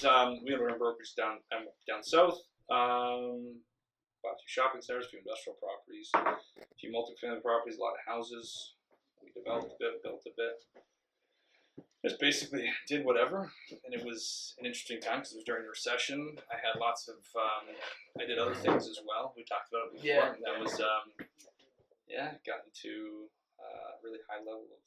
was we had a brokerage down south. Bought a few shopping centers, a few industrial properties, a few multifamily properties, a lot of houses. We developed a bit, built a bit. Just basically did whatever, and it was an interesting time because it was during the recession. I had lots of, I did other things as well. We talked about it before, and that was, got into really high level of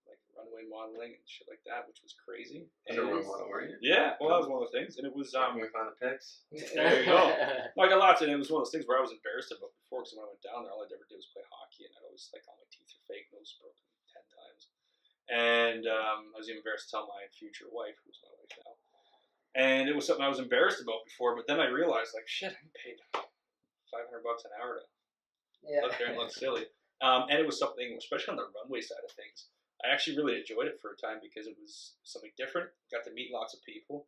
like runway modeling and shit like that, which was crazy. Underway model, were you? Yeah, well, that was one of the things, and it was. We found the pics. There you go. I got lots, and it was one of those things where I was embarrassed about before because when I went down there, all I'd ever do was play hockey, and I'd always like all my teeth are fake, nose broken 10 times. And I was even embarrassed to tell my future wife, who's my wife now. And it was something I was embarrassed about before, but then I realized, like, shit, I'm paid $500 an hour to look there and look silly. And it was something, especially on the runway side of things, I actually really enjoyed it for a time because it was something different. Got to meet lots of people.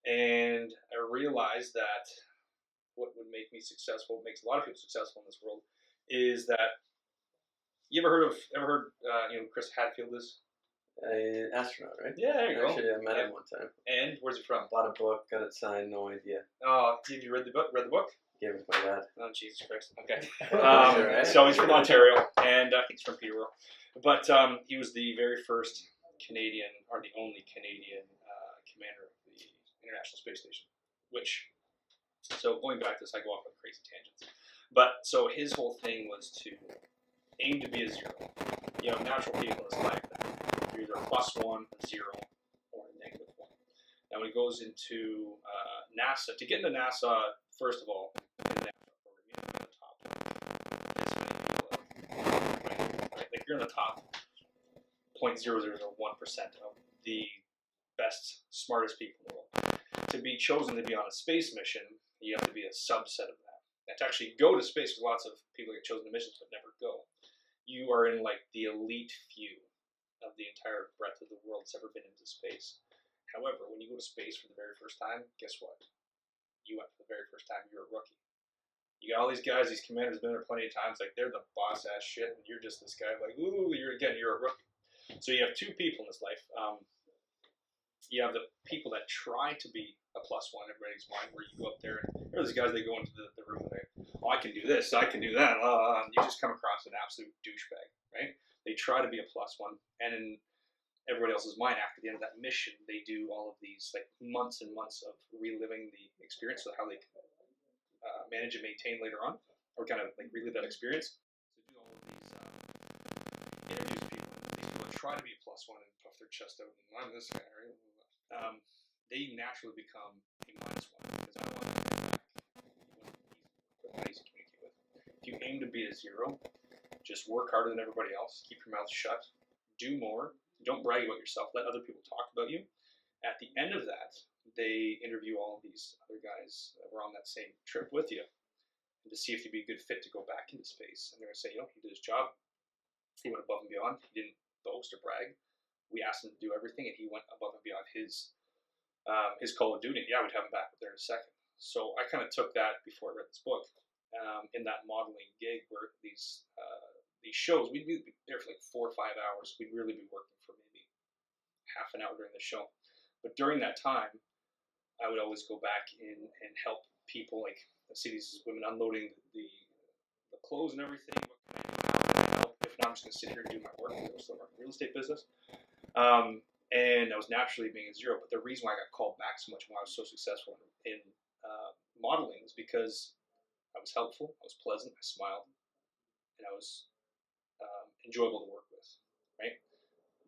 And I realized that what would make me successful, what makes a lot of people successful in this world, is that, you ever heard Chris Hadfield is? Astronaut, right? Yeah, there you go. Actually, I met him one time. And where's he from? Bought a book, got it signed, no idea. Oh, have you read the book? Gave it to my dad. Oh, Jesus Christ. Okay. Right? So he's from Ontario, and I think he's from Peterborough. But he was the very first Canadian, or the only Canadian commander of the International Space Station. So going back to this, I go off on crazy tangents. But so his whole thing was to aim to be a zero. You have natural people in his life that you're either a +1, a 0, or a -1. Now, when he goes into NASA, to get into NASA, first of all, in the NASA program, you have to be in the top. Right? Like you're in the top 0.0001% of the best, smartest people in the world. To be chosen to be on a space mission, you have to be a subset of that. And to actually go to space, because lots of people get chosen to missions but never go. You are in like the elite few of the entire breadth of the world that's ever been into space. However, when you go to space for the very first time, guess what? You went for the very first time, you're a rookie. You got all these guys, these commanders been there plenty of times, like they're the boss ass shit, and you're just this guy like, ooh, you're a rookie. So you have two people in this life. You have the people that try to be a +1 in everybody's mind, where you go up there and there are these guys, they go into the room and they, oh, I can do this, I can do that, and you just come across an absolute douchebag, right? They try to be a +1, and in everybody else's mind, after the end of that mission, they do all of these like months and months of reliving the experience, so how they can manage and maintain later on, or kind of like relive that experience. So do all of these interviews with people. These people that try to be a +1 and puff their chest out, and I'm this guy, right? They naturally become a -1 because I don't want to get back. How easy to communicate with. If you aim to be a 0, just work harder than everybody else. Keep your mouth shut. Do more. Don't brag about yourself. Let other people talk about you. At the end of that, they interview all of these other guys that were on that same trip with you, and to see if you'd be a good fit to go back into space. And they're going to say, he did his job. He went above and beyond. He didn't boast or brag. We asked him to do everything, and he went above and beyond his call of duty. Yeah, we'd have him back there in a second. So I kind of took that before I read this book, in that modeling gig where these shows, we'd be there for like 4 or 5 hours. We'd really be working for maybe half an hour during the show. But during that time, I would always go back in and help people, like I see these women unloading the clothes and everything. What can I do? How can I help? If not, I'm just going to sit here and do my work. I was still in the real estate business. And I was naturally being a 0, but the reason why I got called back so much and why I was so successful in modeling is because I was helpful, I was pleasant, I smiled, and I was enjoyable to work with, right?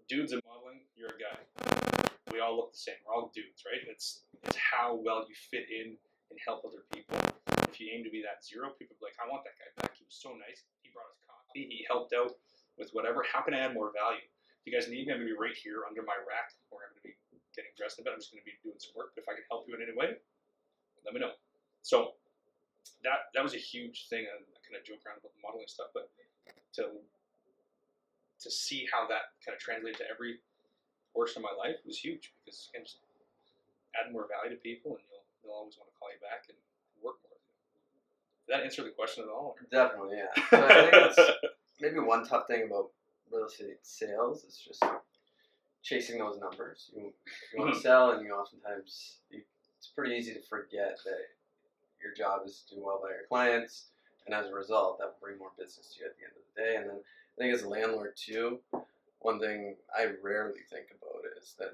Dudes in modeling, you're a guy. We all look the same. We're all dudes, right? It's how well you fit in and help other people. If you aim to be that 0, people are like, I want that guy back. He was so nice. He brought us coffee. He helped out with whatever. How can I add more value? If you guys need me, I'm going to be right here under my rack, or I'm going to be getting dressed in bed. I'm just going to be doing some work. But if I can help you in any way, let me know. So that was a huge thing. I kind of joke around about the modeling stuff, but to see how that kind of translated to every portion of my life was huge, because again, just add more value to people, and they'll always want to call you back and work more with you. Did that answer the question at all? Or? Definitely, yeah. So I think that's maybe one tough thing about real estate sales is just chasing those numbers. You want to sell, and you oftentimes it's pretty easy to forget that your job is to do well by your clients, and as a result, that will bring more business to you at the end of the day. And then I think as a landlord too, one thing I rarely think about is that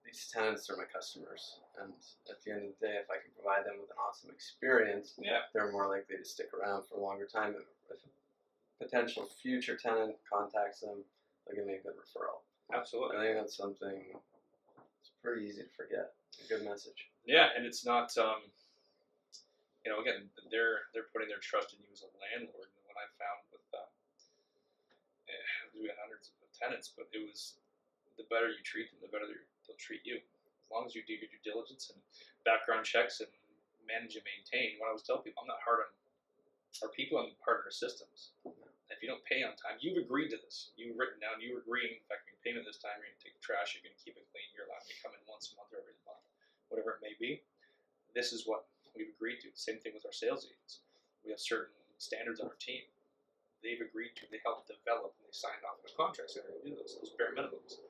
these tenants are my customers, and at the end of the day, if I can provide them with an awesome experience, they're more likely to stick around for a longer time. If a potential future tenant contacts them, they give me a good referral. Absolutely. I think that's something it's pretty easy to forget. A good message. Yeah, and it's not, again, they're putting their trust in you as a landlord. And what I found with we had hundreds of tenants, but it was the better you treat them, the better they'll treat you. As long as you do your due diligence and background checks and manage and maintain. What I always tell people, I'm not hard on our people, I'm hard on our systems. If you don't pay on time, you've agreed to this. You've written down, you're agreeing, in fact, your payment this time, you're going to take the trash, you're going to keep it clean, you're allowed to come in once a month or every month, whatever it may be. This is what we've agreed to. Same thing with our sales agents. We have certain standards on our team. They've agreed to, they helped develop, and they signed off on the contracts that are going to do those bare minimums.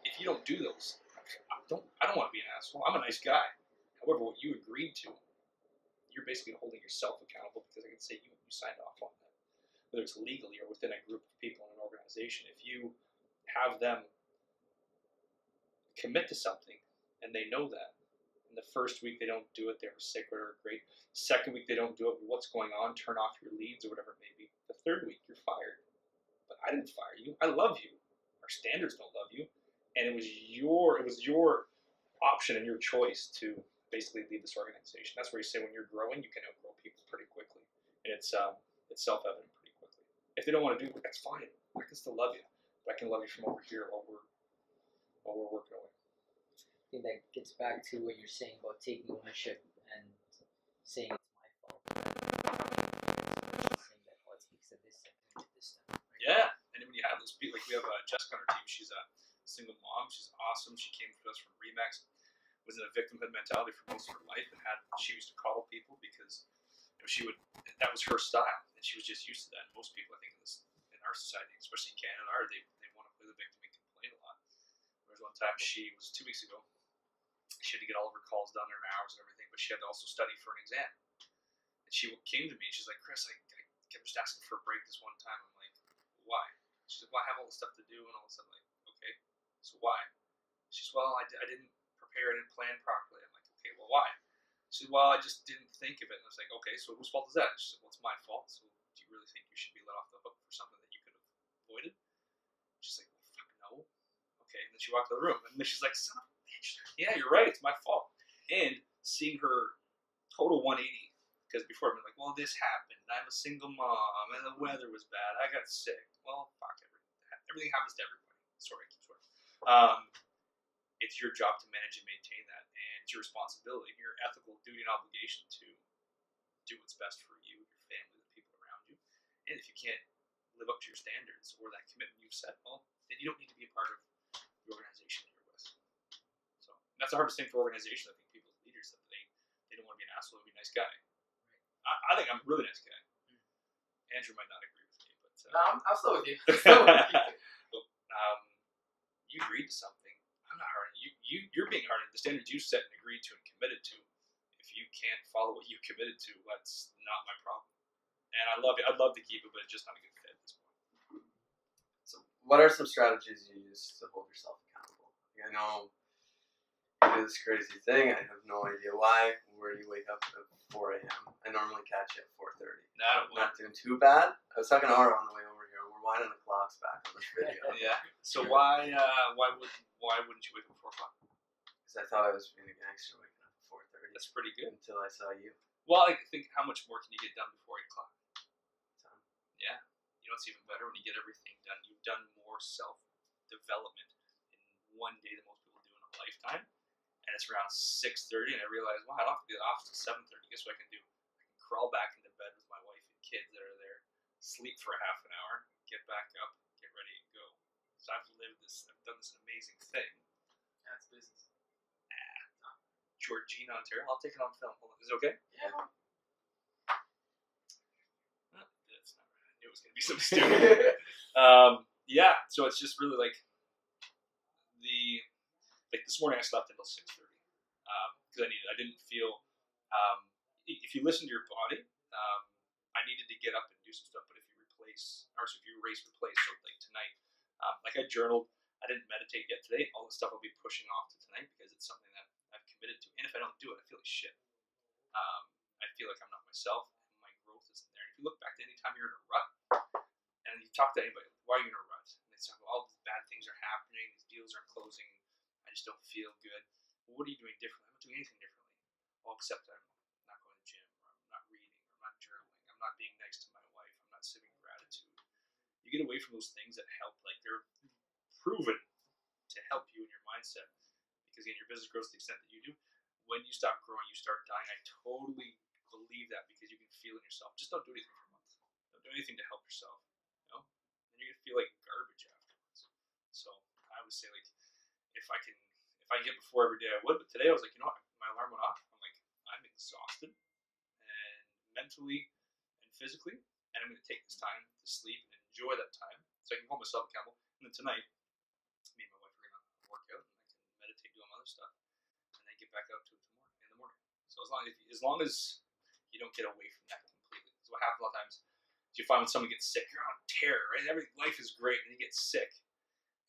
If you don't do those, I don't want to be an asshole. I'm a nice guy. However, what you agreed to, you're basically holding yourself accountable, because I can say you signed off on that. Whether it's legally or within a group of people in an organization, if you have them commit to something and they know that, in the first week they don't do it, they were sick or great. Second week they don't do it, what's going on? Turn off your leads or whatever it may be. The third week you're fired. But I didn't fire you. I love you. Our standards don't love you, and it was your option and your choice to basically leave this organization. That's where you say when you're growing, you can outgrow people pretty quickly, and it's self-evident pretty quickly. If they don't want to do it, that's fine. I can still love you, but I can love you from over here while we're working away. I think that gets back to what you're saying about taking ownership and saying it's my fault. Saying that, oh, it's because of this and this stuff. Right? Yeah, and when you have those people, like we have Jessica on our team, she's a single mom, she's awesome, she came to us from Remax, was in a victimhood mentality for most of her life, and she used to call people because that was her style, and she was just used to that. And most people, I think, in our society, especially in Canada, they want to play the victim and complain a lot. There was one time, she was 2 weeks ago, she had to get all of her calls done, her hours and everything, but she had to also study for an exam. And she came to me, and she's like, Chris, I kept just asking for a break this one time. I'm like, why? She's like, well, I have all this stuff to do, and all of a sudden, like, okay, so why? She's, well, I didn't prepare, I didn't plan properly. I'm like, okay, well, why? She said, well, I just didn't think of it. And I was like, okay, so whose fault is that? She said, well, it's my fault. So do you really think you should be let off the hook for something that you could have avoided? She's like, well, fuck no. Okay, and then she walked out of the room. And then she's like, son of a bitch. Yeah, you're right, it's my fault. And seeing her total 180, because before I've been like, well, this happened, I'm a single mom, and the weather was bad, I got sick. Well, fuck, everything happens to everybody. Sorry, I keep swearing. It's your job to manage and maintain that, and it's your responsibility, your ethical duty and obligation to do what's best for you, your family, the people around you. And if you can't live up to your standards or that commitment you've set, well, then you don't need to be a part of the organization that you're with. So that's the hardest thing for organizations. I think people as leaders, that they don't want to be an asshole, they want to be a nice guy. I think I'm a really nice guy. Andrew might not agree with me, but no, I'm still with you. You agreed to something. I'm not hard on you. You're being hard on the standards you set and agreed to and committed to. If you can't follow what you committed to, that's not my problem. And I love it. I'd love to keep it, but it's just not a good fit at this point. So, what are some strategies you use to hold yourself accountable? I know you do this crazy thing. I have no idea why. Where do you wake up at 4 a.m.? I normally catch you at 4:30. Not doing too bad. I was talking to Arro on the way over here. We're winding the clocks back on this video. Yeah. So why wouldn't you wake up at 4 o'clock? Because I thought I was being a gangster waking up at 4:30. That's pretty good. Until I saw you. Well, I think how much more can you get done before 8 o'clock? Yeah. You know what's even better? When you get everything done, you've done more self-development in one day than most people do in a lifetime. And it's around 6:30, and I realize, wow, I don't have to be at the office till 7:30. Guess what I can do? I can crawl back into bed with my wife and kids that are there, sleep for a half an hour, get back up, get ready to go. So I've done this amazing thing. That's business. Georgina, Ontario. I'll take it on film. Hold on. Is it okay? Yeah. That's not right. I knew it was going to be something stupid. Yeah, so it's just really like this morning I slept until 6:30. Because because I needed. I didn't feel. If you listen to your body, I needed to get up and do some stuff. But if you replace, or if you erase, replace, so like tonight, like I journaled. I didn't meditate yet today. All the stuff I'll be pushing off to tonight because it's something that I've committed to. And if I don't do it, I feel like shit. I feel like I'm not myself, and my growth isn't there. And if you look back to any time you're in a rut, and you talk to anybody, why are you in a rut? And they say, well, all these bad things are happening, these deals aren't closing, I just don't feel good. Well, what are you doing differently? I'm not doing anything differently. Well, except I'm not going to the gym, or I'm not reading, or I'm not journaling, I'm not being nice to my wife, I'm not sitting in gratitude. You get away from those things that help, like they're proven to help you in your mindset. Because again, your business grows to the extent that you do. When you stop growing, you start dying. I totally believe that because you can feel in yourself. Just don't do anything for a month. Don't do anything to help yourself. You know? And you're gonna feel like garbage afterwards. So I would say, like, if I can get before every day, I would. But today I was like, you know what? My alarm went off. I'm like, I'm exhausted, and mentally and physically, and I'm gonna take this time to sleep and enjoy that time, so I can hold myself accountable. And then tonight, me and my wife are gonna work out, and I can meditate, do all my other stuff, and then get back out to it in the morning. So as long as you don't get away from that completely. So what happens a lot of times is you find when someone gets sick, you're on a tear, right? Life is great, and you get sick,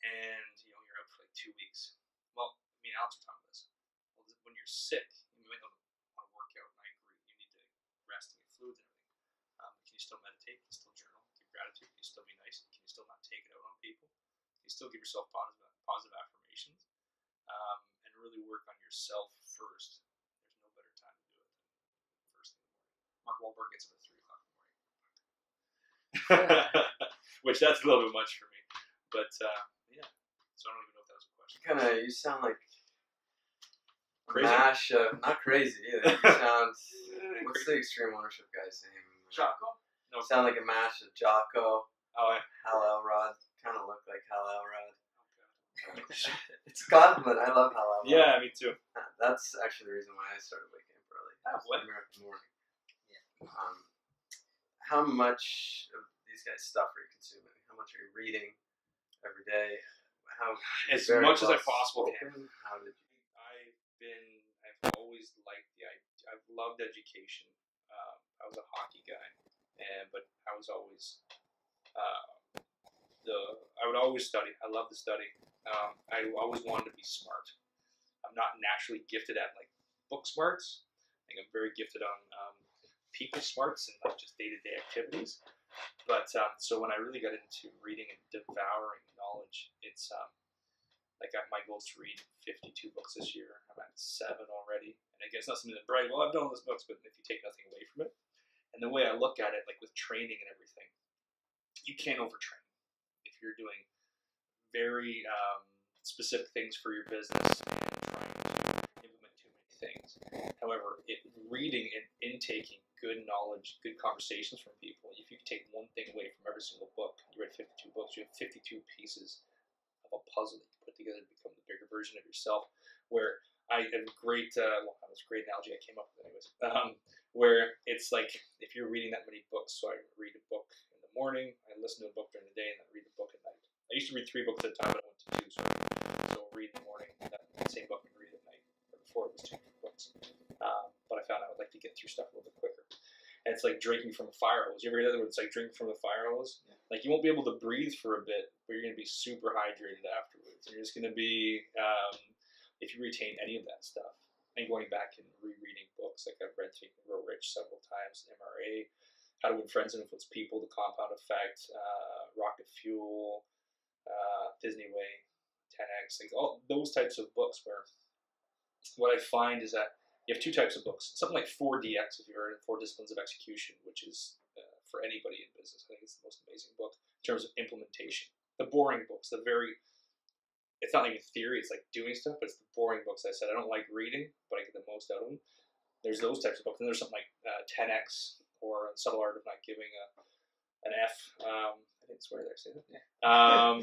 and you're out for like 2 weeks. Well, me and Alex were talking about this. Well, when you're sick, you might not want to work out, and I agree. You need to rest and get fluids and everything. Can you still meditate? Can you still journal? Give gratitude? Can you still be nice? Can you still not take it out on people? Can you still give yourself positive affirmations? And really work on yourself first. There's no better time to do it than first thing in the morning. Mark Wahlberg gets up at 3 o'clock in the morning. Which that's a little bit much for me. But yeah. So I don't even know if that was a question. You sound like crazy? Mash, not crazy either. You sound, what's the extreme ownership guy's name? Jocko? No. Sound like a mash of Jocko. Oh, yeah. Hal Elrod. Kind of look like Hal Elrod. It's a compliment. I love Hal Elrod. Yeah, me too. That's actually the reason why I started waking up early. What? American morning. Yeah. How much of these guys' stuff are you consuming? How much are you reading every day? As much as I possibly can. How did you? I've always liked the idea. I've loved education. I was a hockey guy, but I was always I would always study. I love to study. I always wanted to be smart. I'm not naturally gifted at like book smarts. I think I'm very gifted on people smarts and not just day-to-day activities. But so when I really got into reading and devouring knowledge, it's like my goal is to read 52 books this year. I'm at 7 already, and I guess not something to brag. Well, I've done all those books, but if you take nothing away from it, and the way I look at it, like with training and everything, you can't overtrain if you're doing very specific things for your business and trying to implement too many things. However, reading and intaking good knowledge, good conversations from people, if you can take one thing away from every single book, you read 52 books, you have 52 pieces of a puzzle that you put together to become the bigger version of yourself. Where I have a great, that was a great analogy I came up with anyways, where it's like if you're reading that many books, so I read a book in the morning, I listen to a book during the day, and then read the book at night. I used to read 3 books at a time, but I went to 2, so read in the morning, and that same book and read at night. Before it was 2 books. But I found I would like to get through stuff a little bit quicker. And it's like drinking from a fire hose. You ever hear that word? It's like drinking from a fire hose? Yeah. Like you won't be able to breathe for a bit, but you're going to be super hydrated afterwards. And you're just going to be, if you retain any of that stuff, and going back and rereading books, like I've read Think and Grow Rich several times, MRA, How to Win Friends and Influence People, The Compound Effect, Rocket Fuel, Disney Way, 10X, like all those types of books where what I find is that you have 2 types of books. Something like 4DX, if you've heard of 4 Disciplines of Execution, which is for anybody in business. I think it's the most amazing book in terms of implementation. The boring books, it's not even theory, it's like doing stuff, but it's the boring books. I said I don't like reading, but I get the most out of them. There's those types of books. And there's something like 10X or Subtle Art of Not Giving an F. I didn't swear there, say that. Yeah.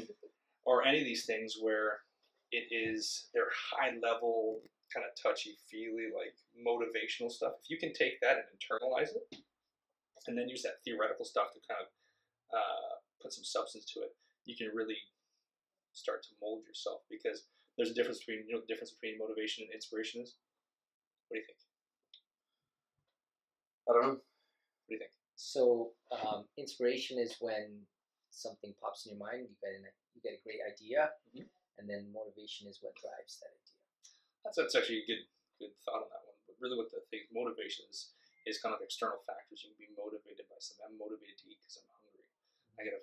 Or any of these things where they're high level, kind of touchy-feely, like motivational stuff. If you can take that and internalize it, and then use that theoretical stuff to kind of put some substance to it, you can really start to mold yourself. Because there's a difference between, the difference between motivation and inspiration is What do you think? I don't know. What do you think? So inspiration is when something pops in your mind, you get a great idea, and then motivation is what drives that idea. That's actually a good thought on that one. But really, what the thing motivation is kind of external factors. You can be motivated by something. I'm motivated to eat because I'm hungry. I get a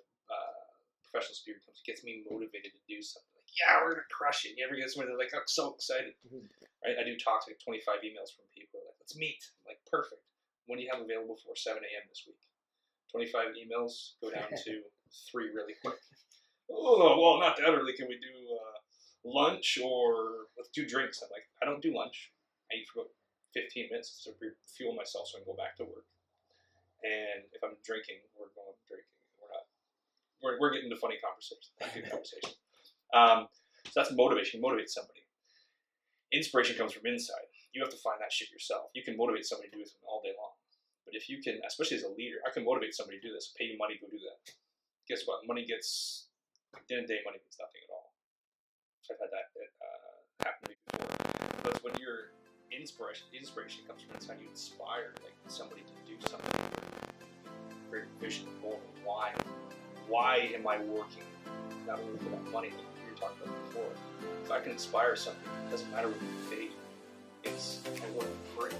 professional speaker comes, gets me motivated to do something. Like, yeah, we're gonna crush it. You ever get somebody like, I'm so excited, right? I do talks, like 25 emails from people like, let's meet. I'm like, perfect. When do you have available for 7 a.m. this week? 25 emails go down to 3 really quick. Oh, well, not that early. Can we do lunch or let's do drinks? I'm like, I don't do lunch. I eat for about 15 minutes to refuel myself so I can go back to work. And if I'm drinking, we're going drinking. We're not. We're getting into funny conversations. Good conversation. So that's motivation. You motivate somebody. Inspiration comes from inside. You have to find that shit yourself. You can motivate somebody to do this all day long. But if you can, especially as a leader, I can motivate somebody to do this. Pay you money, go do that. Guess what? Money gets, at the end of the day, money means nothing at all. I've had that happen to me before. But when your inspiration comes from inside, you inspire like somebody to do something very vision, goal, why. Why am I working? Not only for that money that we were talking about before. If I can inspire something, it doesn't matter what you pay. It's I work for free.